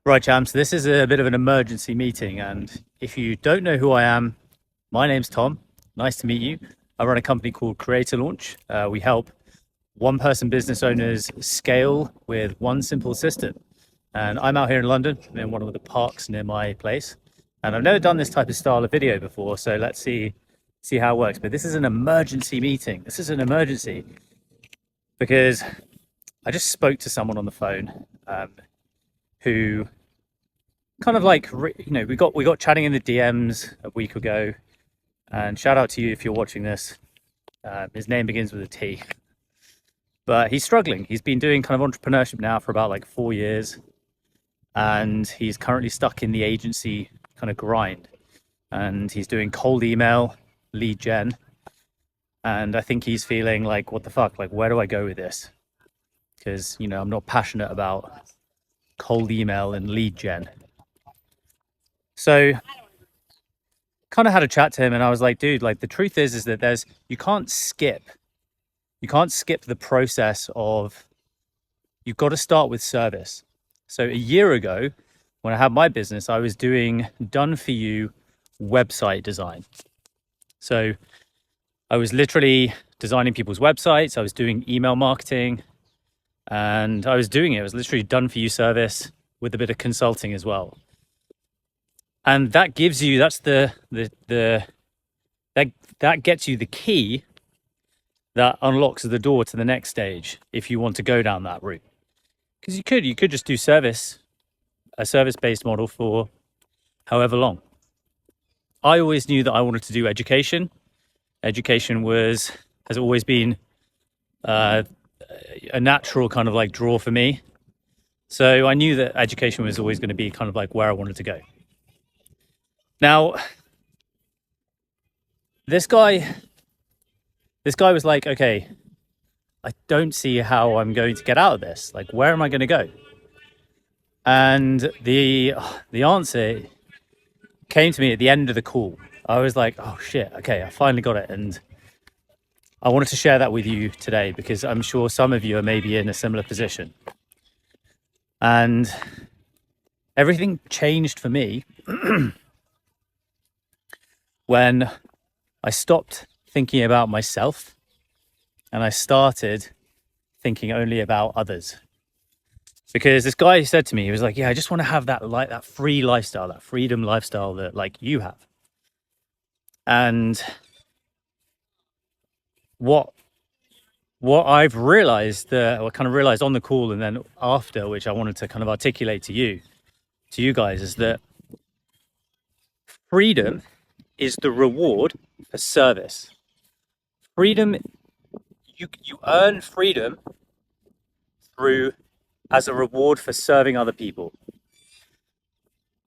Right, Jam. So this is a bit of an emergency meeting, and if you don't know who I am, my name's Tom. Nice to meet you. I run a company called CreatorLaunch. We help one-person business owners scale with one simple system. And I'm out here in London, in one of the parks near my place, and I've never done this type of style of video before. So let's see how it works. But this is an emergency meeting. This is an emergency because I just spoke to someone on the phone. Who kind of like, we got chatting in the DMs a week ago, and shout out to you if you're watching this. His name begins with a T, but he's struggling. He's been doing kind of entrepreneurship now for about like 4 years, and he's currently stuck in the agency kind of grind, and he's doing cold email lead gen. And I think he's feeling like, what the fuck, like, where do I go with this? Because, I'm not passionate about cold email and lead gen. So kind of had a chat to him, and I was like, dude, like, the truth is that you can't skip the process of, you've got to start with service. So a year ago, when I had my business, I was doing done for you website design. So I was literally designing people's websites. I was doing email marketing, and I was literally done for you service with a bit of consulting as well. And that gives you, that gets you the key that unlocks the door to the next stage if you want to go down that route. Because you could just do a service-based model for however long. I always knew that I wanted to do education. Education has always been a natural kind of like draw for me. So I knew that education was always going to be kind of like where I wanted to go. Now, this guy was like, okay, I don't see how I'm going to get out of this. Like, where am I going to go? And the answer came to me at the end of the call. I was like, oh shit, okay, I finally got it. And I wanted to share that with you today because I'm sure some of you are maybe in a similar position. And everything changed for me when I stopped thinking about myself and I started thinking only about others. Because this guy said to me, he was like, yeah, I just want to have that free lifestyle, that freedom lifestyle that like you have. And what I've realized, I kind of realized on the call and then after, which I wanted to kind of articulate to you guys, is that freedom is the reward for service. Freedom, you earn freedom as a reward for serving other people.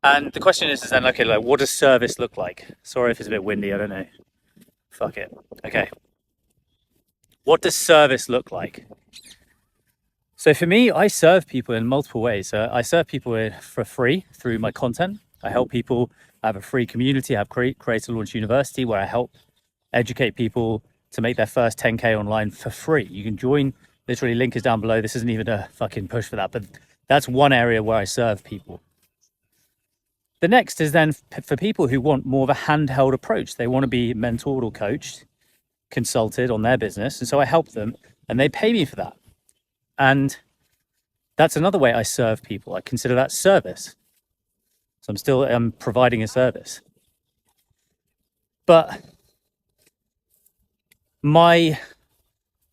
And the question is then, okay, like, what does service look like? Sorry if it's a bit windy, I don't know. Fuck it. Okay. What does service look like? So for me, I serve people in multiple ways. I serve people for free through my content. I help people. I have a free community. I have CreatorLaunch University where I help educate people to make their first 10K online for free. You can join. Literally, link is down below. This isn't even a fucking push for that, but that's one area where I serve people. The next is then for people who want more of a handheld approach. They want to be mentored or coached, consulted on their business. And so I help them and they pay me for that. And that's another way I serve people. I consider that service. So I'm providing a service. But my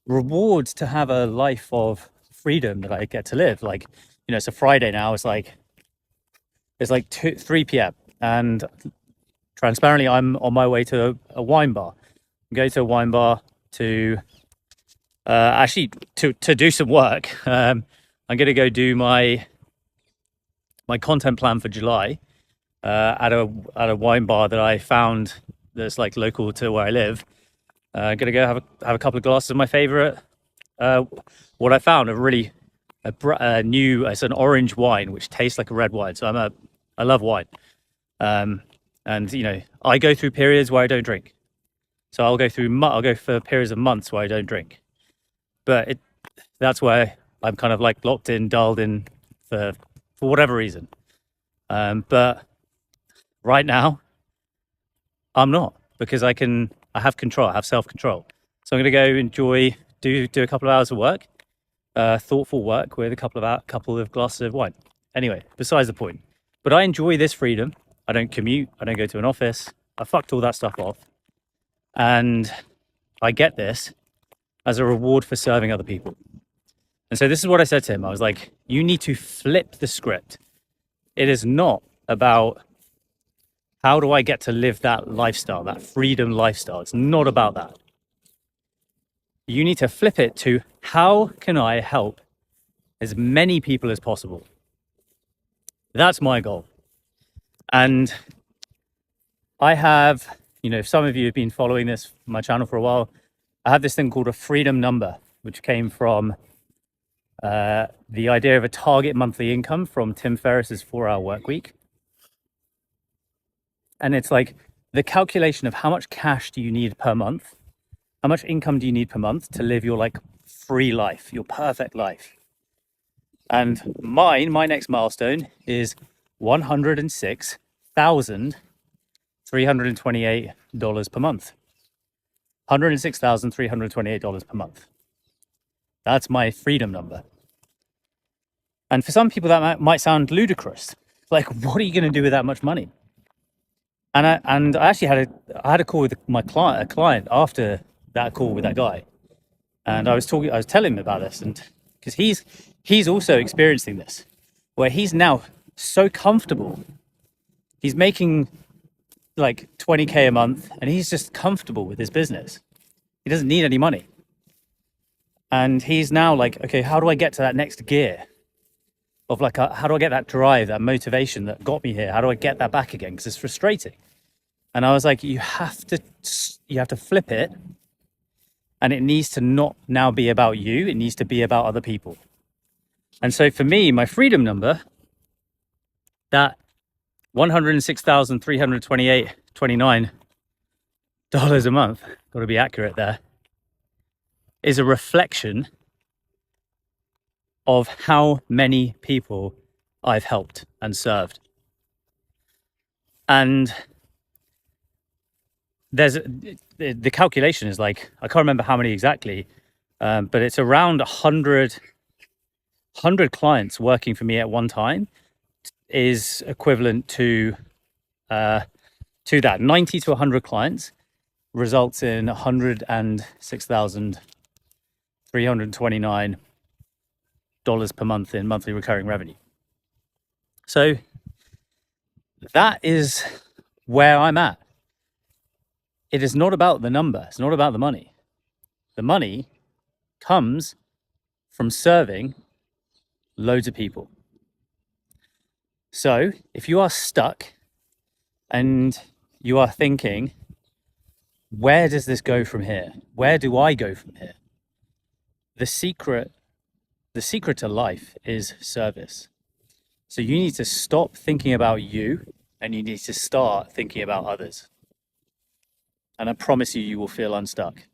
reward to have a life of freedom that I get to live, like, it's a Friday now, it's like 3 p.m. and transparently I'm on my way to a wine bar. I'm going to a wine bar to do some work. I'm going to go do my content plan for July at a wine bar that I found that's like local to where I live. I'm going to go have a couple of glasses of my favorite, what I found, it's an orange wine, which tastes like a red wine. So I love wine. And, I go through periods where I don't drink. So I'll go for periods of months where I don't drink. But that's where I'm kind of like locked in, dialed in for whatever reason. But right now, I'm not, because I have control, I have self-control. So I'm going to go do a couple of hours of work, thoughtful work with a couple of glasses of wine. Anyway, besides the point. But I enjoy this freedom. I don't commute. I don't go to an office. I fucked all that stuff off. And I get this as a reward for serving other people. And so this is what I said to him. I was like, you need to flip the script. It is not about how do I get to live that lifestyle, that freedom lifestyle. It's not about that. You need to flip it to how can I help as many people as possible? That's my goal. And I have, if some of you have been following my channel for a while, I have this thing called a freedom number, which came from the idea of a target monthly income from Tim Ferriss's 4-Hour Work Week. And it's like the calculation of how much cash do you need per month? How much income do you need per month to live your free life, your perfect life? And my next milestone is $106,328 per month. $106,328 per month. That's my freedom number. And for some people that might sound ludicrous. Like, what are you going to do with that much money? And I actually had a call with a client after that call with that guy, and I was telling him about this, and because he's also experiencing this, where he's now so comfortable, he's making like 20K a month, and he's just comfortable with his business. He doesn't need any money, and he's now like, okay, how do I get to that next gear? Of how do I get that drive, that motivation that got me here? How do I get that back again? Because it's frustrating. And I was like, you have to flip it, and it needs to not now be about you. It needs to be about other people. And so for me, my freedom number, that $106,329 a month, got to be accurate there, is a reflection of how many people I've helped and served. And the calculation is like, I can't remember how many exactly, but it's around 100 clients working for me at one time is equivalent to that. 90 to 100 clients results in $106,329 per month in monthly recurring revenue. So that is where I'm at. It is not about the number. It's not about the money. The money comes from serving loads of people. So if you are stuck and you are thinking, where does this go from here? Where do I go from here? The secret to life is service. So you need to stop thinking about you, and you need to start thinking about others. And I promise you, you will feel unstuck.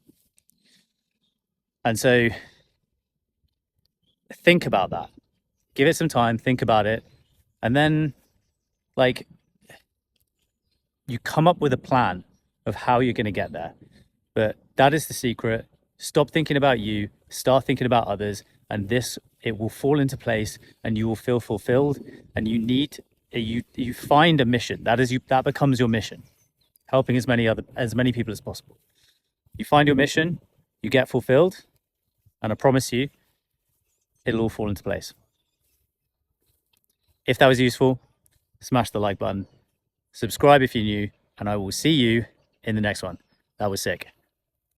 And so think about that. Give it some time, think about it. And then you come up with a plan of how you're going to get there. But that is the secret. Stop thinking about you, start thinking about others, and it will fall into place, and you will feel fulfilled. And you find a mission. That becomes your mission. Helping as many people as possible. You find your mission, you get fulfilled, and I promise you, it'll all fall into place. If that was useful, smash the like button, subscribe if you're new, and I will see you in the next one. That was sick.